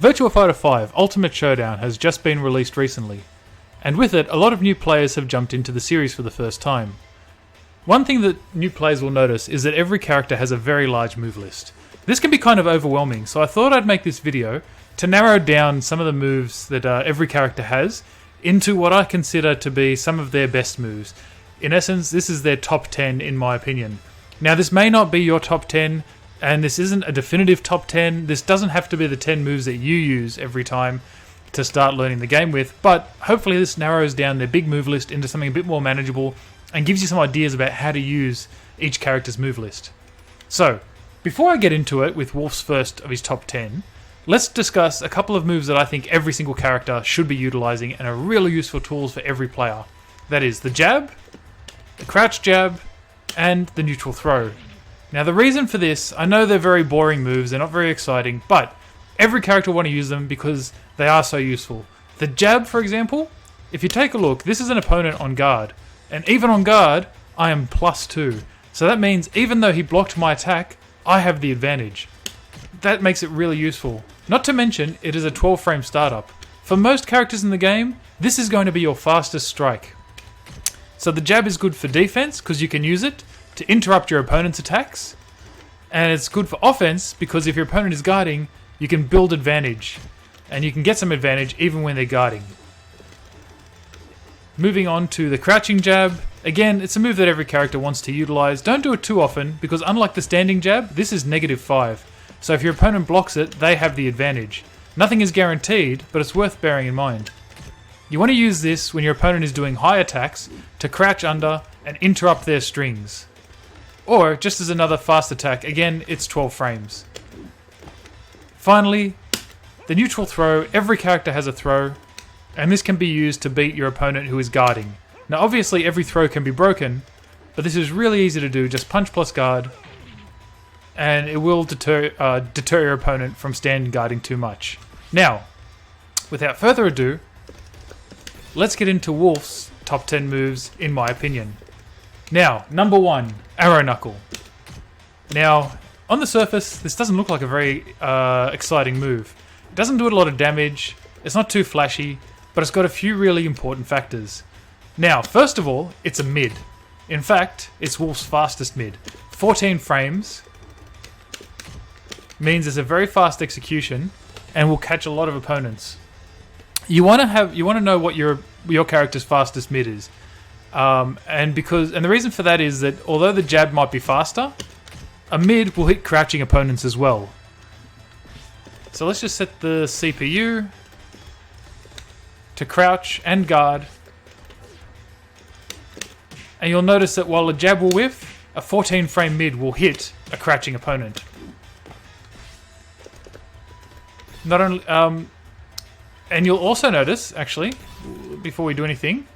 Virtua Fighter 5 Ultimate Showdown has just been released recently, and with it, a lot of new players have jumped into the series for the first time. One thing that new players will notice is that every character has a very large move list. This can be kind of overwhelming, so I thought I'd make this video to narrow down some of the moves that every character has into what I consider to be some of their best moves. In essence, this is their top 10 in my opinion. Now, this may not be your top 10, and this isn't a definitive top 10. This doesn't have to be the 10 moves that you use every time to start learning the game with, but hopefully this narrows down their big move list into something a bit more manageable and gives you some ideas about how to use each character's move list. So, before I get into it with Wolf's first of his top 10, let's discuss a couple of moves that I think every single character should be utilizing and are really useful tools for every player. That is the jab, the crouch jab, and the neutral throw. Now the reason for this, I know they're very boring moves, they're not very exciting, but every character will want to use them because they are so useful. The jab, for example, if you take a look, this is an opponent on guard, and even on guard, I am +2. So that means even though he blocked my attack, I have the advantage. That makes it really useful. Not to mention, it is a 12 frame startup. For most characters in the game, this is going to be your fastest strike. So the jab is good for defense because you can use it to interrupt your opponent's attacks. And it's good for offense because if your opponent is guarding, you can build advantage. And you can get some advantage even when they're guarding. Moving on to the crouching jab. Again, it's a move that every character wants to utilize. Don't do it too often because unlike the standing jab, this is -5. So if your opponent blocks it, they have the advantage. Nothing is guaranteed, but it's worth bearing in mind. You want to use this when your opponent is doing high attacks to crouch under and interrupt their strings. Or just as another fast attack, again, it's 12 frames. Finally, the neutral throw. Every character has a throw, and this can be used to beat your opponent who is guarding. Now obviously every throw can be broken, but this is really easy to do, just punch plus guard, and it will deter your opponent from stand guarding too much. Now, without further ado, let's get into Wolf's top 10 moves in my opinion. Now, number 1, Arrow Knuckle. Now, on the surface, this doesn't look like a very exciting move. It doesn't do a lot of damage, it's not too flashy, but it's got a few really important factors. Now, first of all, it's a mid. In fact, it's Wolf's fastest mid. 14 frames means it's a very fast execution and will catch a lot of opponents. You want to know what your character's fastest mid is. And the reason for that is that although the jab might be faster, a mid will hit crouching opponents as well. So let's just set the CPU to crouch and guard. And you'll notice that while a jab will whiff, a 14 frame mid will hit a crouching opponent. Not only, and you'll also notice, actually, before we do anything,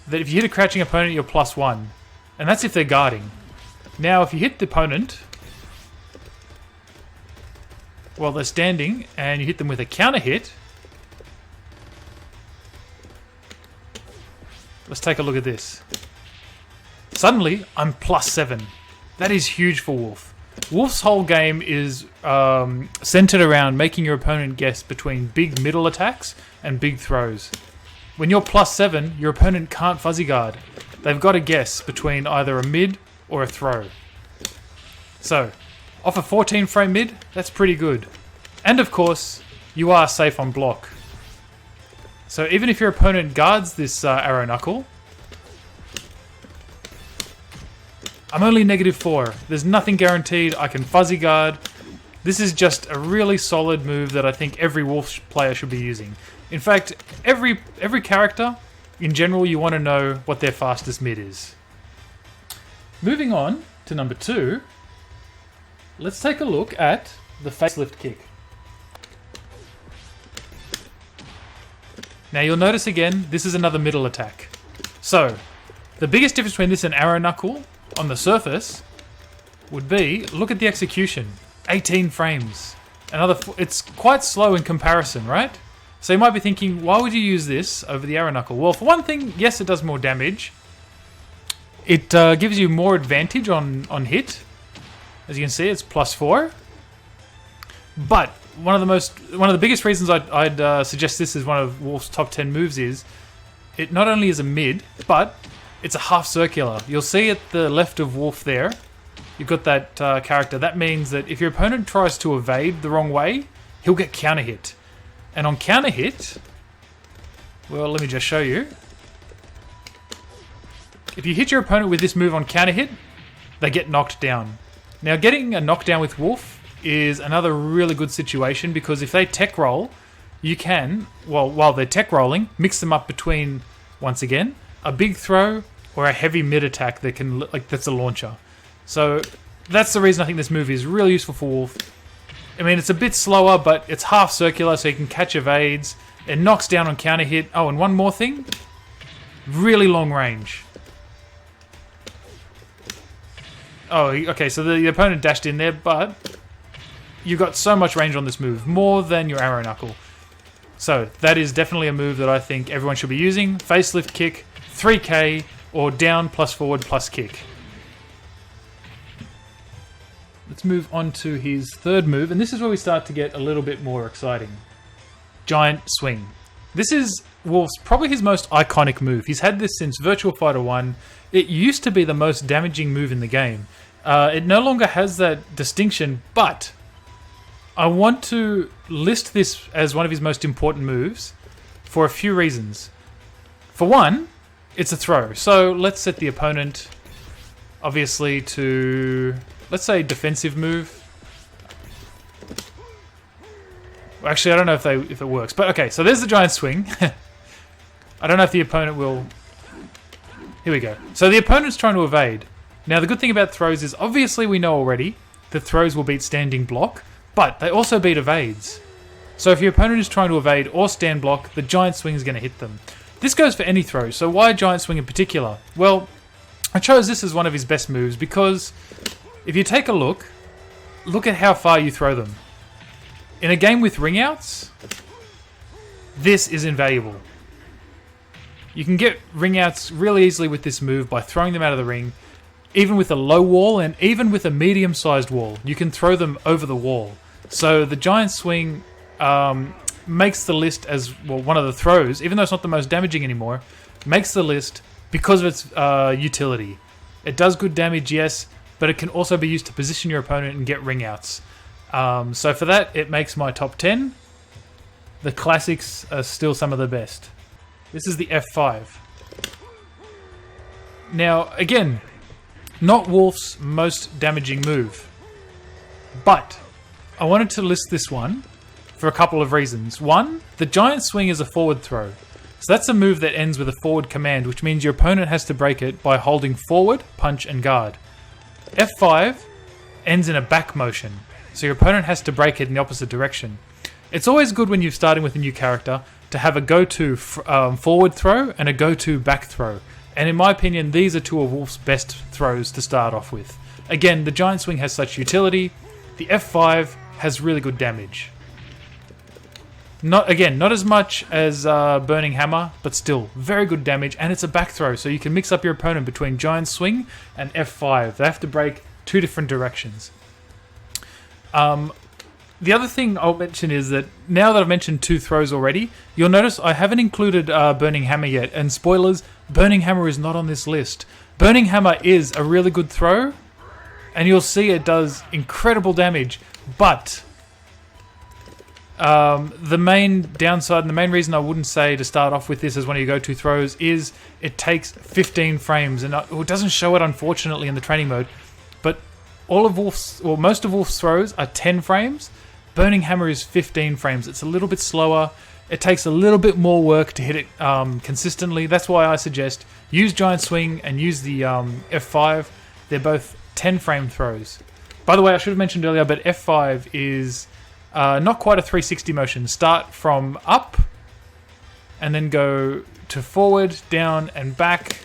that if you hit a crouching opponent, you're +1. And that's if they're guarding. Now, if you hit the opponent while they're standing, and you hit them with a counter hit, let's take a look at this. Suddenly, I'm +7. That is huge for Wolf. Wolf's whole game is centered around making your opponent guess between big middle attacks and big throws. When you're +7, your opponent can't fuzzy guard. They've got to guess between either a mid or a throw. So, off a 14 frame mid, that's pretty good. And of course, you are safe on block. So even if your opponent guards this Arrow Knuckle, I'm only -4. There's nothing guaranteed. I can fuzzy guard. This is just a really solid move that I think every Wolf player should be using. In fact, every character, in general, you want to know what their fastest mid is. Moving on to number 2, let's take a look at the facelift kick. Now you'll notice again, this is another middle attack. So, the biggest difference between this and Arrow Knuckle on the surface would be, look at the execution, 18 frames. It's quite slow in comparison, right? So you might be thinking, why would you use this over the Arrow Knuckle? Well, for one thing, yes, it does more damage. It gives you more advantage on hit. As you can see, it's +4. But one of the biggest reasons I'd suggest this as one of Wolf's top 10 moves is it not only is a mid, but it's a half circular. You'll see at the left of Wolf there, you've got that character. That means that if your opponent tries to evade the wrong way, he'll get counter hit. And on counter hit, well, let me just show you. If you hit your opponent with this move on counter hit, they get knocked down. Now, getting a knockdown with Wolf is another really good situation because if they tech roll, you can, well, while they're tech rolling, mix them up between, once again, a big throw or a heavy mid attack that can, like, that's a launcher. So that's the reason I think this move is really useful for Wolf. I mean, it's a bit slower, but it's half circular, so you can catch evades. It knocks down on counter hit. Oh, and one more thing, really long range. Oh, okay, so the opponent dashed in there, but you got so much range on this move, more than your arrow knuckle. So that is definitely a move that I think everyone should be using. Facelift kick, 3k, or down plus forward plus kick. Let's move on to his third move, and this is where we start to get a little bit more exciting. Giant swing. This is Wolf's probably his most iconic move. He's had this since Virtua Fighter 1. It used to be the most damaging move in the game. It no longer has that distinction, but I want to list this as one of his most important moves for a few reasons. For one, it's a throw. So let's set the opponent, obviously, to, let's say, defensive move. Well, actually, I don't know if it works, but okay. So there's the giant swing. I don't know if the opponent will. Here we go. So the opponent's trying to evade. Now, the good thing about throws is, obviously, we know already that throws will beat standing block, but they also beat evades. So if your opponent is trying to evade or stand block, the giant swing is going to hit them. This goes for any throw, so why giant swing in particular? Well, I chose this as one of his best moves because if you take a look at how far you throw them. In a game with ring outs, this is invaluable. You can get ring outs really easily with this move by throwing them out of the ring. Even with a low wall and even with a medium-sized wall, you can throw them over the wall. So the giant swing makes the list as, well, one of the throws, even though it's not the most damaging anymore, makes the list because of its utility. It does good damage, yes, but it can also be used to position your opponent and get ring outs. So for that, it makes my top 10. The classics are still some of the best. This is the F5. Now, again, not Wolf's most damaging move, but I wanted to list this one for a couple of reasons. One, the giant swing is a forward throw. So that's a move that ends with a forward command, which means your opponent has to break it by holding forward, punch, and guard. F5 ends in a back motion, so your opponent has to break it in the opposite direction. It's always good when you're starting with a new character to have a go-to forward throw and a go-to back throw. And in my opinion, these are two of Wolf's best throws to start off with. Again, the giant swing has such utility. The F5 has really good damage. Not as much as Burning Hammer, but still very good damage. And it's a back throw, so you can mix up your opponent between giant swing and F5. They have to break two different directions. The other thing I'll mention is that now that I've mentioned two throws already, you'll notice I haven't included Burning Hammer yet. And spoilers, Burning Hammer is not on this list. Burning Hammer is a really good throw, and you'll see it does incredible damage. But the main downside and the main reason I wouldn't say to start off with this as one of your go-to throws is it takes 15 frames. And it doesn't show it, unfortunately, in the training mode. But most of Wolf's throws are 10 frames. Burning Hammer is 15 frames. It's a little bit slower. It takes a little bit more work to hit it consistently. That's why I suggest use Giant Swing and use the F5. They're both 10 frame throws. By the way, I should have mentioned earlier, but F5 is not quite a 360 motion. Start from up and then go to forward, down, and back.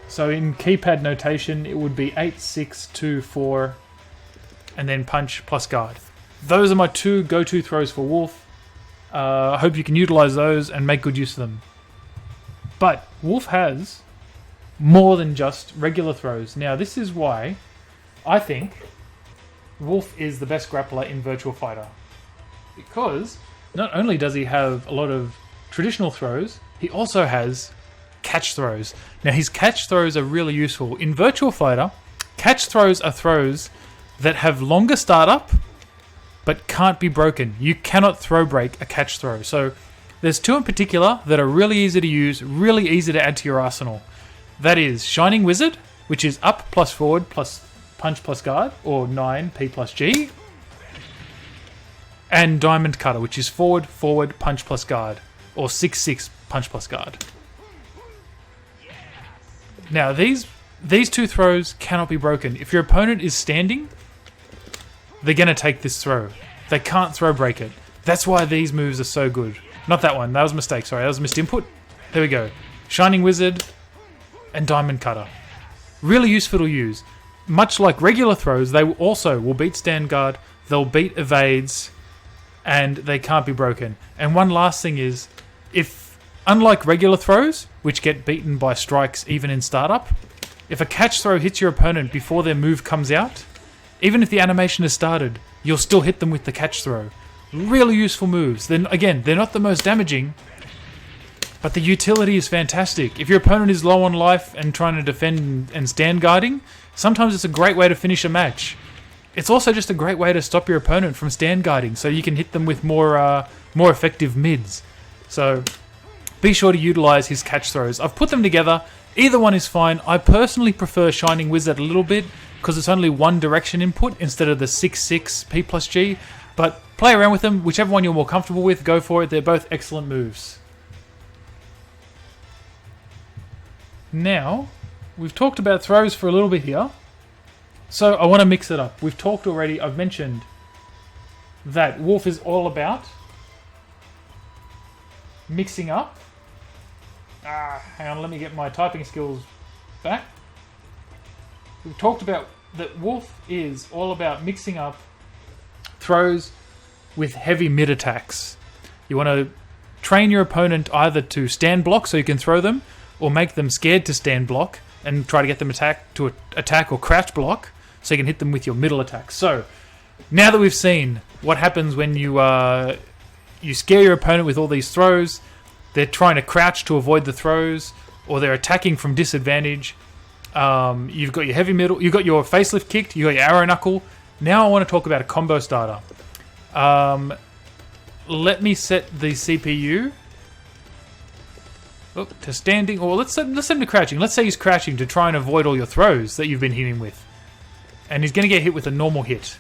So in keypad notation, it would be 8, 6, 2, 4, and then punch plus guard. Those are my two go-to throws for Wolf. I hope you can utilize those and make good use of them. But Wolf has more than just regular throws. Now, this is why I think Wolf is the best grappler in Virtua Fighter. because not only does he have a lot of traditional throws, he also has catch throws. Now his catch throws are really useful. In Virtua Fighter, catch throws are throws that have longer startup but can't be broken. You cannot throw break a catch throw. So there's two in particular that are really easy to use, really easy to add to your arsenal. That is Shining Wizard, which is up plus forward plus punch plus guard, or 9 P plus G. And Diamond Cutter, which is forward, forward, punch plus guard, or 6-6 punch plus guard. Now these two throws cannot be broken. If your opponent is standing, they're going to take this throw. They can't throw break it. That's why these moves are so good. Not that one. That was a mistake. Sorry, that was a missed input. There we go. Shining Wizard and Diamond Cutter. Really useful to use. Much like regular throws, they also will beat stand guard, they'll beat evades, and they can't be broken. And one last thing is, if, unlike regular throws, which get beaten by strikes even in startup, if a catch throw hits your opponent before their move comes out, even if the animation has started, you'll still hit them with the catch throw. Really useful moves. Then again, they're not the most damaging, but the utility is fantastic. If your opponent is low on life and trying to defend and stand guarding, sometimes it's a great way to finish a match. It's also just a great way to stop your opponent from stand guarding, so you can hit them with more effective mids. So be sure to utilize his catch throws. I've put them together. Either one is fine. I personally prefer Shining Wizard a little bit because it's only one direction input instead of the 6-6 P plus G. But play around with them. Whichever one you're more comfortable with, go for it. They're both excellent moves. Now, we've talked about throws for a little bit here. So I want to mix it up. We've talked already, I've mentioned that Wolf is all about mixing up. Hang on, let me get my typing skills back. We've talked about that Wolf is all about mixing up throws with heavy mid attacks. You want to train your opponent either to stand block so you can throw them, or make them scared to stand block and try to get them to attack or crouch block so you can hit them with your middle attack. So now that we've seen what happens when you scare your opponent with all these throws, they're trying to crouch to avoid the throws, or they're attacking from disadvantage. You've got your heavy middle, you've got your facelift kicked, you've got your arrow knuckle. Now I want to talk about a combo starter. Let me set the CPU to standing, or let's set him to crouching. Let's say he's crouching to try and avoid all your throws that you've been hitting with. And he's going to get hit with a normal hit.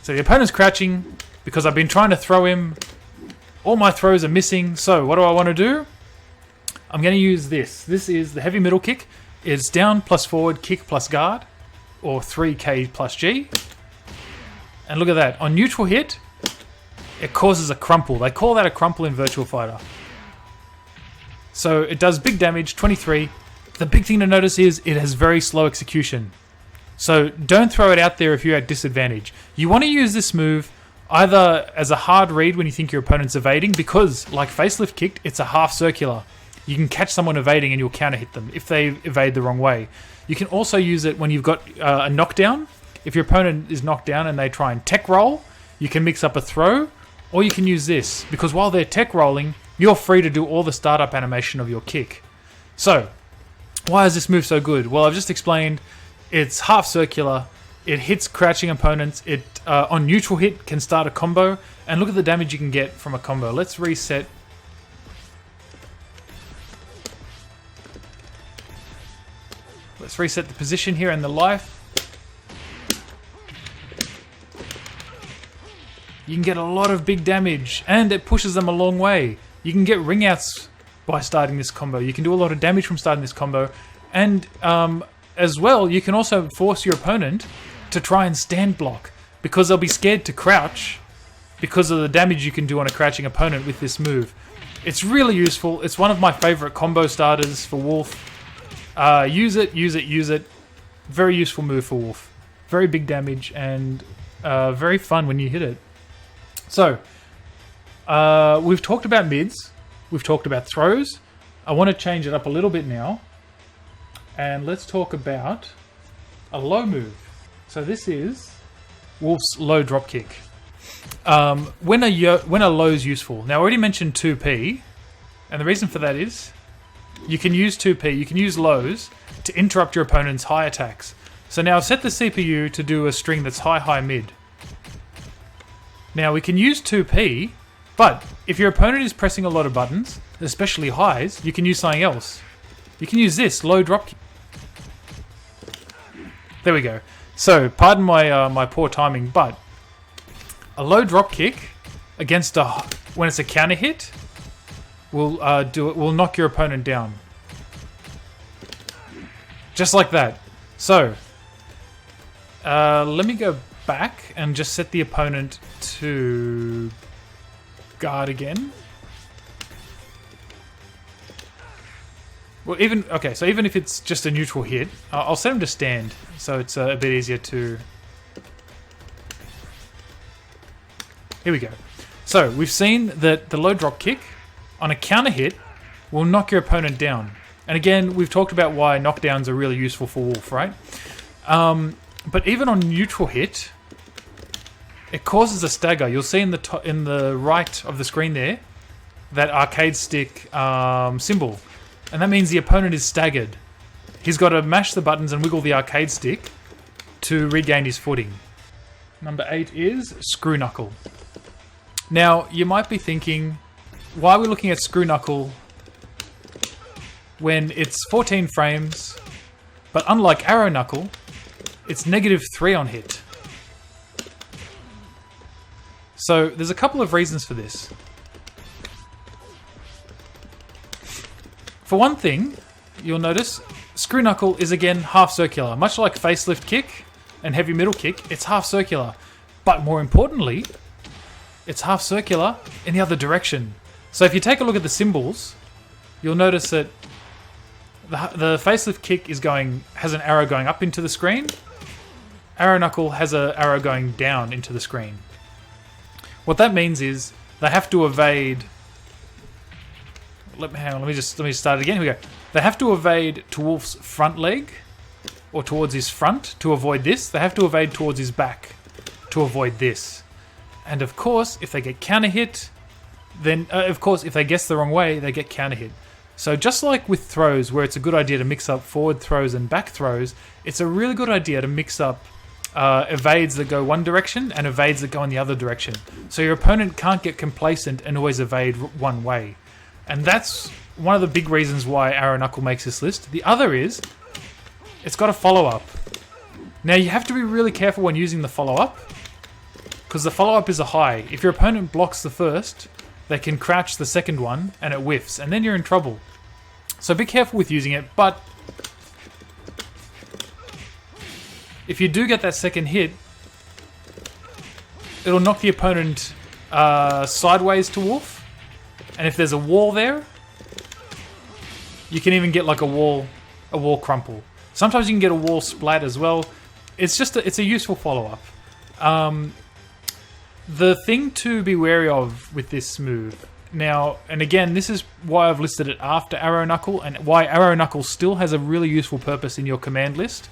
So the opponent's crouching because I've been trying to throw him. All my throws are missing. So what do I want to do? I'm going to use this. This is the heavy middle kick. It's down plus forward, kick plus guard, or 3K plus G. And look at that. On neutral hit, it causes a crumple. They call that a crumple in Virtua Fighter. So it does big damage, 23. The big thing to notice is it has very slow execution. So don't throw it out there if you're at disadvantage. You want to use this move either as a hard read when you think your opponent's evading, because like facelift kicked, it's a half circular. You can catch someone evading and you'll counter hit them if they evade the wrong way. You can also use it when you've got a knockdown. If your opponent is knocked down and they try and tech roll, you can mix up a throw, or you can use this, because while they're tech rolling, you're free to do all the startup animation of your kick. So, why is this move so good? Well, I've just explained it's half circular, it hits crouching opponents, it on neutral hit can start a combo, and look at the damage you can get from a combo. Let's reset. Let's reset the position here and the life. You can get a lot of big damage, and it pushes them a long way. You can get ring outs by starting this combo. You can do a lot of damage from starting this combo, and as well, you can also force your opponent to try and stand block, because they'll be scared to crouch because of the damage you can do on a crouching opponent with this move. It's really useful. It's one of my favorite combo starters for Wolf. Use it, use it, use it. Very useful move for Wolf. Very big damage and very fun when you hit it. So, we've talked about mids. We've talked about throws. I want to change it up a little bit now. And let's talk about a low move. So this is Wolf's low drop kick. when a low is useful. Now, I already mentioned 2p, and the reason for that is you can use 2p, you can use lows to interrupt your opponent's high attacks. So now I've set the CPU to do a string that's high, high, mid. Now we can use 2p, but if your opponent is pressing a lot of buttons, especially highs, you can use something else. You can use this, low drop kick. There we go. So, pardon my poor timing, but a low drop kick against when it's a counter hit will knock your opponent down. Just like that. So, let me go back and just set the opponent to guard again. Well, even if it's just a neutral hit, I'll set him to stand, so it's a bit easier to... Here we go. So, we've seen that the low drop kick on a counter hit will knock your opponent down. And again, we've talked about why knockdowns are really useful for Wolf, right? But even on neutral hit, it causes a stagger. You'll see in the right of the screen there, that arcade stick symbol. And that means the opponent is staggered. He's got to mash the buttons and wiggle the arcade stick to regain his footing. Number 8 is Screw Knuckle. Now, you might be thinking, why are we looking at Screw Knuckle when it's 14 frames, but unlike Arrow Knuckle, it's -3 on hit? So, there's a couple of reasons for this. For one thing, you'll notice Screw Knuckle is again half circular. Much like Facelift Kick and Heavy Middle Kick, it's half circular. But more importantly, it's half circular in the other direction. So if you take a look at the symbols, you'll notice that the Facelift Kick has an arrow going up into the screen. Arrow Knuckle has an arrow going down into the screen. What that means is they have to evade... Let me start again. Here we go. They have to evade to Wolf's front leg, or towards his front to avoid this. They have to evade towards his back to avoid this. And of course, if they get counter hit, then if they guess the wrong way, they get counter hit. So just like with throws, where it's a good idea to mix up forward throws and back throws, it's a really good idea to mix up evades that go one direction and evades that go in the other direction. So your opponent can't get complacent and always evade one way. And that's one of the big reasons why Arrow Knuckle makes this list. The other is, it's got a follow-up. Now you have to be really careful when using the follow-up, because the follow-up is a high. If your opponent blocks the first, they can crouch the second one, and it whiffs, and then you're in trouble. So be careful with using it, but if you do get that second hit, it'll knock the opponent sideways to Wolf. And if there's a wall there, you can even get like a wall crumple. Sometimes you can get a wall splat as well. It's a useful follow-up. The thing to be wary of with this move now, and again, this is why I've listed it after Arrow Knuckle, and why Arrow Knuckle still has a really useful purpose in your command list.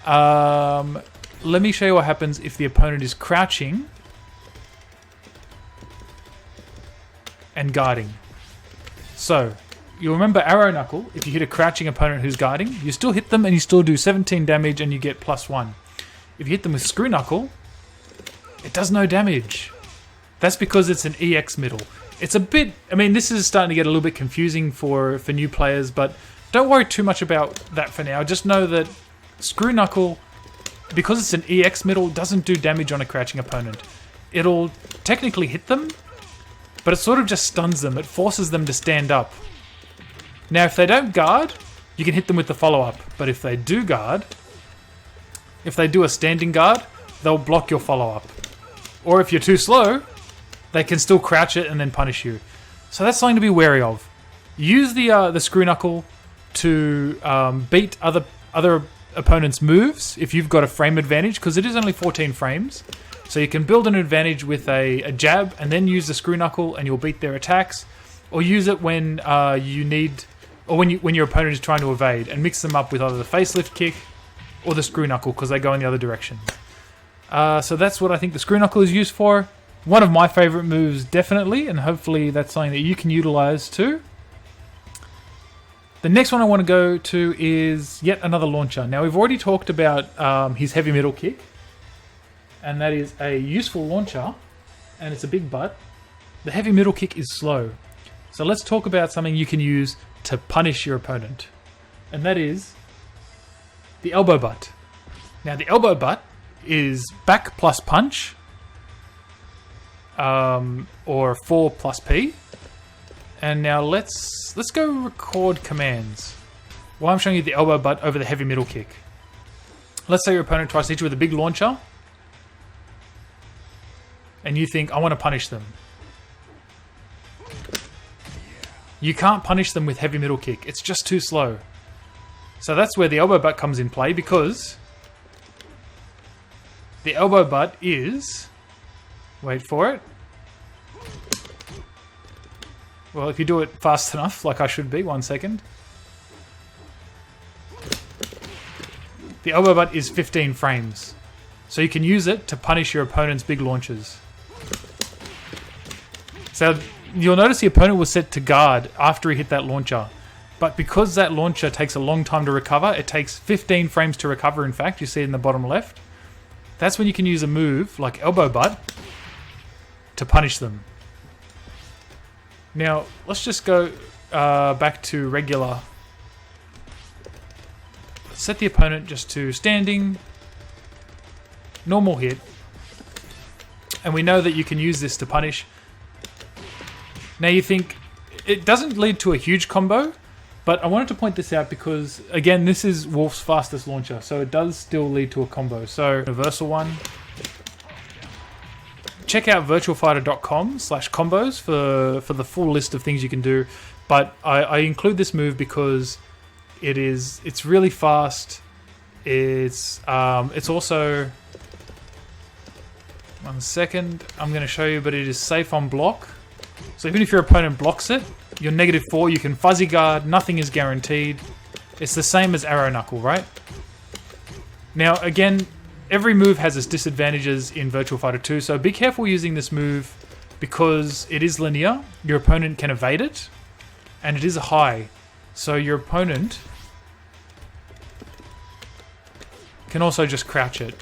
Let me show you what happens if the opponent is crouching and guarding. So, you'll remember Arrow Knuckle, if you hit a crouching opponent who's guarding, you still hit them and you still do 17 damage and you get +1. If you hit them with Screw Knuckle, it does no damage. That's because it's an EX middle. It's a bit... this is starting to get a little bit confusing for new players, but don't worry too much about that for now. Just know that Screw Knuckle, because it's an EX middle, doesn't do damage on a crouching opponent. It'll technically hit them, but it sort of just stuns them. It forces them to stand up. Now, if they don't guard, you can hit them with the follow-up. But if they do guard, if they do a standing guard, they'll block your follow-up. Or if you're too slow, they can still crouch it and then punish you. So that's something to be wary of. Use the Screw Knuckle to beat other opponents' moves if you've got a frame advantage, because it is only 14 frames. So you can build an advantage with a jab and then use the Screw Knuckle and you'll beat their attacks. Or use it when you need... Or when your opponent is trying to evade, and mix them up with either the Facelift Kick or the Screw Knuckle, because they go in the other direction. So that's what I think the Screw Knuckle is used for. One of my favorite moves, definitely, and hopefully that's something that you can utilize too. The next one I want to go to is yet another launcher. Now, we've already talked about his heavy middle kick, and that is a useful launcher, and it's a big butt. The heavy middle kick is slow. So let's talk about something you can use to punish your opponent, and that is the elbow butt. Now, the elbow butt is back plus punch, or 4 plus P. And now let's go record commands. While I'm showing you the elbow butt over the heavy middle kick. Let's say your opponent tries to hit you with a big launcher, and you think, I want to punish them. You can't punish them with heavy middle kick. It's just too slow. So that's where the elbow butt comes in play, because the elbow butt is... Wait for it. Well, if you do it fast enough, like I should be, 1 second. The elbow butt is 15 frames. So you can use it to punish your opponent's big launches. So you'll notice the opponent was set to guard after he hit that launcher. But because that launcher takes a long time to recover, it takes 15 frames to recover, in fact. You see it in the bottom left. That's when you can use a move like elbow butt to punish them. Now, let's just go back to regular. Set the opponent just to standing, normal hit. And we know that you can use this to punish. Now you think, it doesn't lead to a huge combo, but I wanted to point this out because, again, this is Wolf's fastest launcher, so it does still lead to a combo. So, universal one. Check out virtualfighter.com/combos for the full list of things you can do. But I include this move because it's really fast. It's also, 1 second, I'm going to show you, but it is safe on block. So even if your opponent blocks it, you're -4. You can fuzzy guard. Nothing is guaranteed. It's the same as arrow knuckle, right? Now again, every move has its disadvantages in Virtua Fighter 2, so be careful using this move because it is linear. Your opponent can evade it, and it is a high. So your opponent can also just crouch it.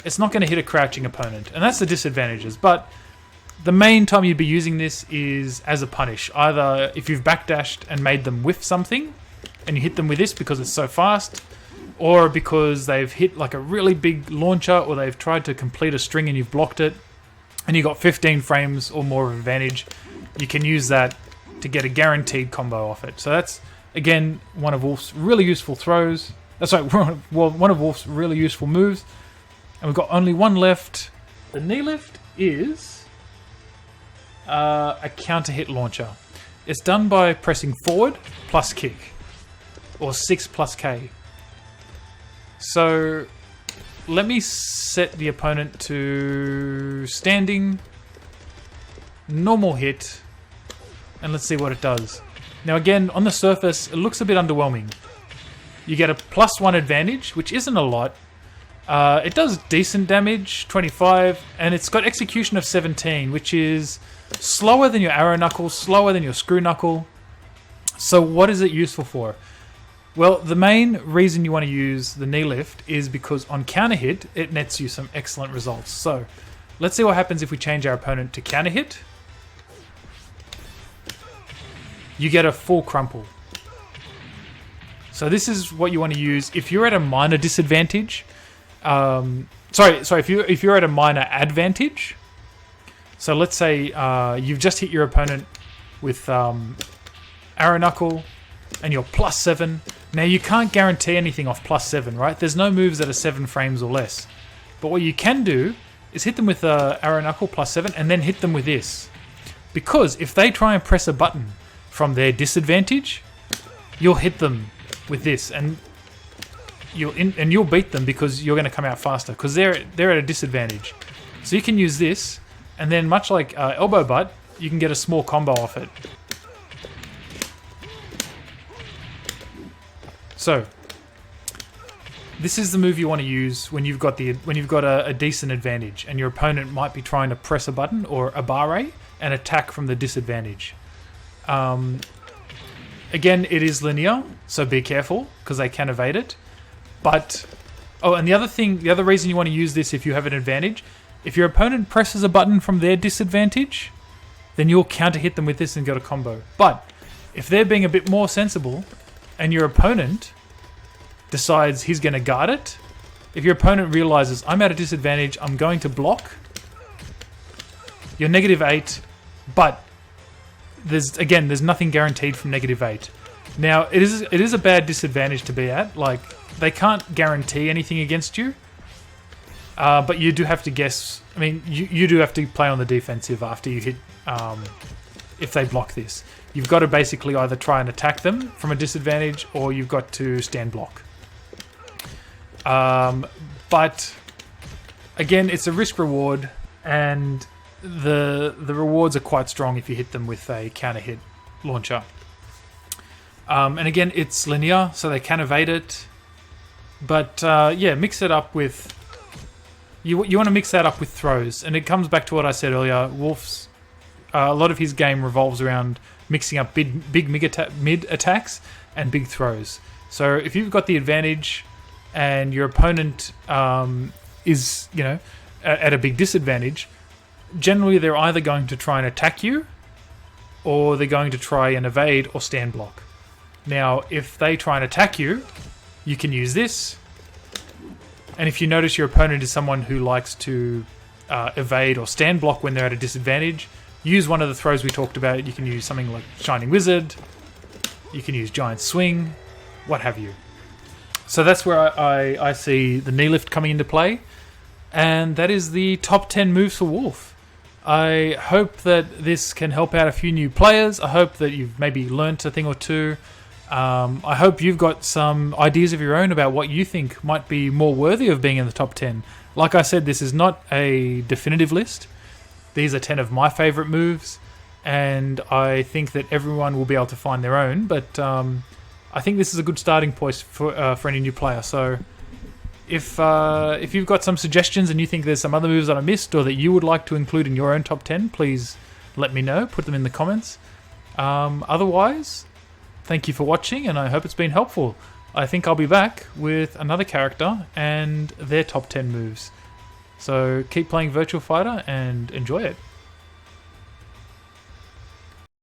It's not going to hit a crouching opponent, and that's the disadvantages. But the main time you'd be using this is as a punish. Either if you've backdashed and made them whiff something, and you hit them with this because it's so fast, or because they've hit like a really big launcher, or they've tried to complete a string and you've blocked it, and you got 15 frames or more of advantage, you can use that to get a guaranteed combo off it. So that's, again, one of Wolf's really useful throws. One of Wolf's really useful moves. And we've got only one left. The knee lift is a counter hit launcher. It's done by pressing forward plus kick, or 6 plus K. So let me set the opponent to standing, normal hit, and let's see what it does. Now again, on the surface, it looks a bit underwhelming. You get a +1 advantage, which isn't a lot. It does decent damage, 25, and it's got execution of 17, which is slower than your arrow knuckle, slower than your screw knuckle. So what is it useful for? Well, the main reason you want to use the knee lift is because on counter hit, it nets you some excellent results. So let's see what happens if we change our opponent to counter hit. You get a full crumple. So this is what you want to use if you're at a minor disadvantage. If you're at a minor advantage. So let's say you've just hit your opponent with arrow knuckle, and you're +7. Now you can't guarantee anything off +7, right? There's no moves that are 7 frames or less. But what you can do is hit them with arrow knuckle +7, and then hit them with this. Because if they try and press a button from their disadvantage, you'll hit them with this, and you'll beat them because you're going to come out faster because they're at a disadvantage. So you can use this, and then much like elbow butt, you can get a small combo off it. So this is the move you want to use when you've got a decent advantage, and your opponent might be trying to press a button or a bar A and attack from the disadvantage. Again, it is linear, so be careful because they can evade it. But and the other reason you want to use this if you have an advantage, if your opponent presses a button from their disadvantage, then you'll counter hit them with this and get a combo. But if they're being a bit more sensible and your opponent decides he's going to guard it, if your opponent realizes I'm at a disadvantage, I'm going to block, you're -8, but there's nothing guaranteed from -8. Now, it is a bad disadvantage to be at. Like, they can't guarantee anything against you, but you do have to guess. I mean, you do have to play on the defensive after you hit. If they block this, you've got to basically either try and attack them from a disadvantage, or you've got to stand block. But again, it's a risk reward, and the rewards are quite strong if you hit them with a counter hit launcher. And again, it's linear, so they can evade it. But yeah, mix it up with. You want to mix that up with throws, and it comes back to what I said earlier. Wolf's a lot of his game revolves around mixing up big mid attacks and big throws. So if you've got the advantage and your opponent is at a big disadvantage, generally they're either going to try and attack you, or they're going to try and evade or stand block. Now, if they try and attack you, you can use this. And if you notice your opponent is someone who likes to evade or stand block when they're at a disadvantage, use one of the throws we talked about. You can use something like Shining Wizard, you can use Giant Swing, what have you. So that's where I see the knee lift coming into play. And that is the top 10 moves for Wolf. I hope that this can help out a few new players. I hope that you've maybe learnt a thing or two. I hope you've got some ideas of your own about what you think might be more worthy of being in the top 10. Like I said, this is not a definitive list. These are 10 of my favourite moves, and I think that everyone will be able to find their own, but I think this is a good starting point for any new player. So if you've got some suggestions and you think there's some other moves that I missed or that you would like to include in your own top 10, please let me know. Put them in the comments. Otherwise, thank you for watching, and I hope it's been helpful. I think I'll be back with another character and their top 10 moves. So keep playing Virtua Fighter and enjoy it.